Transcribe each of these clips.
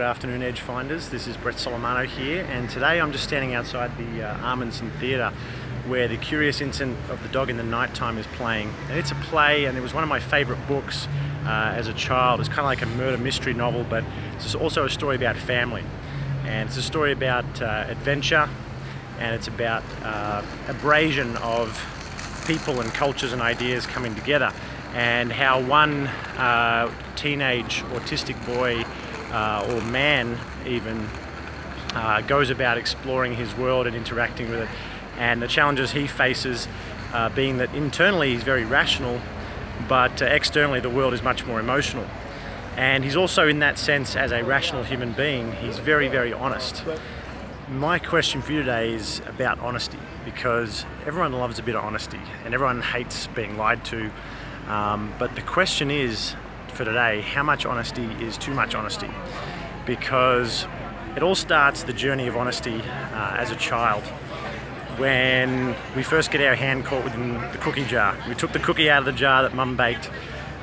afternoon, Edge Finders. This is Brett Solomano here, and today I'm just standing outside the Amundsen Theatre where The Curious Incident of the Dog in the Nighttime is playing. And it's a play, and it was one of my favourite books as a child. It's kind of like a murder mystery novel, but it's also a story about family. And it's a story about adventure, and it's about abrasion of people and cultures and ideas coming together, and how one teenage autistic boy or man even goes about exploring his world and interacting with it, and the challenges he faces being that internally he's very rational, but externally the world is much more emotional. And he's also, in that sense, as a rational human being, he's very, very honest. My question for you today is about honesty, because everyone loves a bit of honesty and everyone hates being lied to. But the question is, for today, how much honesty is too much honesty? Because it all starts, the journey of honesty, as a child. When we first get our hand caught within the cookie jar. We took the cookie out of the jar that Mum baked,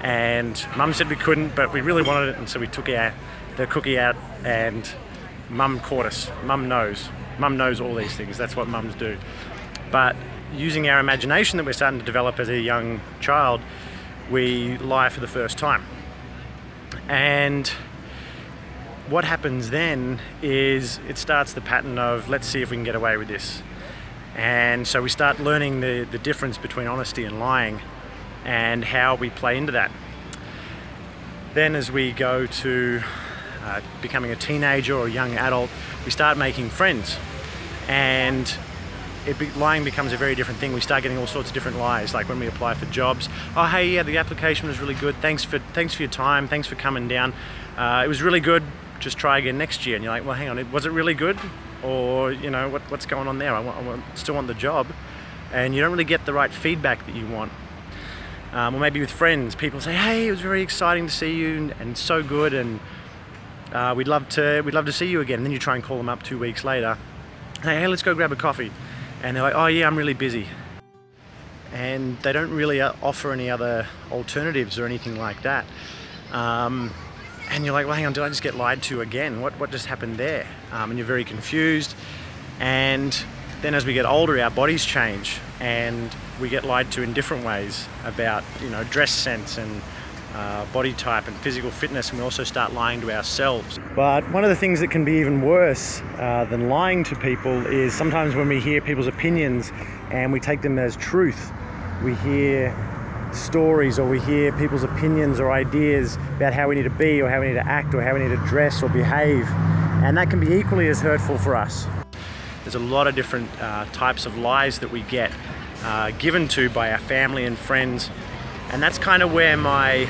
and Mum said we couldn't, but we really wanted it, and so we took the cookie out, and Mum caught us. Mum knows. Mum knows all these things. That's what mums do. But using our imagination that we're starting to develop as a young child, we lie for the first time. And what happens then is it starts the pattern of, let's see if we can get away with this. And so we start learning the difference between honesty and lying and how we play into that. Then as we go to becoming a teenager or a young adult, we start making friends, and lying becomes a very different thing. We start getting all sorts of different lies, like when we apply for jobs. Oh, hey, yeah, the application was really good. Thanks for your time. Thanks for coming down. It was really good. Just try again next year. And you're like, well, hang on, was it really good? Or, you know, what's going on there? I still want the job. And you don't really get the right feedback that you want. Or maybe with friends, people say, hey, it was very exciting to see you and so good, and we'd love to see you again. And then you try and call them up 2 weeks later. Hey, let's go grab a coffee. And they're like, oh yeah, I'm really busy. And they don't really offer any other alternatives or anything like that. And you're like, well, hang on, did I just get lied to again? What just happened there? And you're very confused. And then as we get older, our bodies change, and we get lied to in different ways about, you know, dress sense and body type and physical fitness, and we also start lying to ourselves. But one of the things that can be even worse than lying to people is sometimes when we hear people's opinions and we take them as truth. We hear stories, or we hear people's opinions or ideas about how we need to be, or how we need to act, or how we need to dress or behave, and that can be equally as hurtful for us. There's a lot of different types of lies that we get given to by our family and friends. And that's kind of where my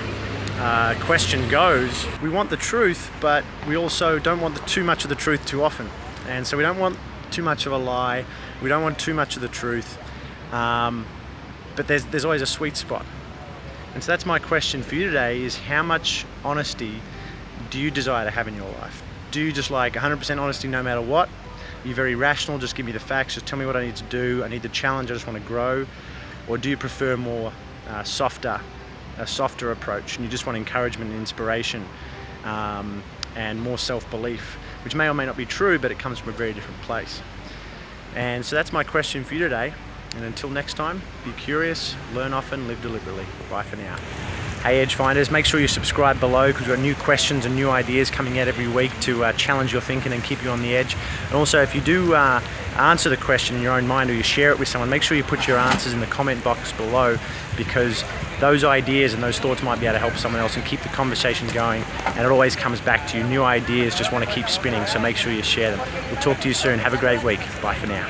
question goes. We want the truth, but we also don't want too much of the truth too often. And so we don't want too much of a lie. We don't want too much of the truth. But there's always a sweet spot. And so that's my question for you today, is how much honesty do you desire to have in your life? Do you just like 100% honesty no matter what? Are you very rational, just give me the facts, just tell me what I need to do, I need the challenge, I just want to grow? Or do you prefer more a softer approach, and you just want encouragement and inspiration, and more self-belief, which may or may not be true, but it comes from a very different place. And so that's my question for you today. And until next time, be curious, learn often, live deliberately. Bye for now. Hey Edge Finders, make sure you subscribe below, because we've got new questions and new ideas coming out every week to challenge your thinking and keep you on the edge. And also, if you do answer the question in your own mind, or you share it with someone, make sure you put your answers in the comment box below, because those ideas and those thoughts might be able to help someone else and keep the conversation going. And it always comes back to you. New ideas just want to keep spinning, so make sure you share them. We'll talk to you soon. Have a great week. Bye for now.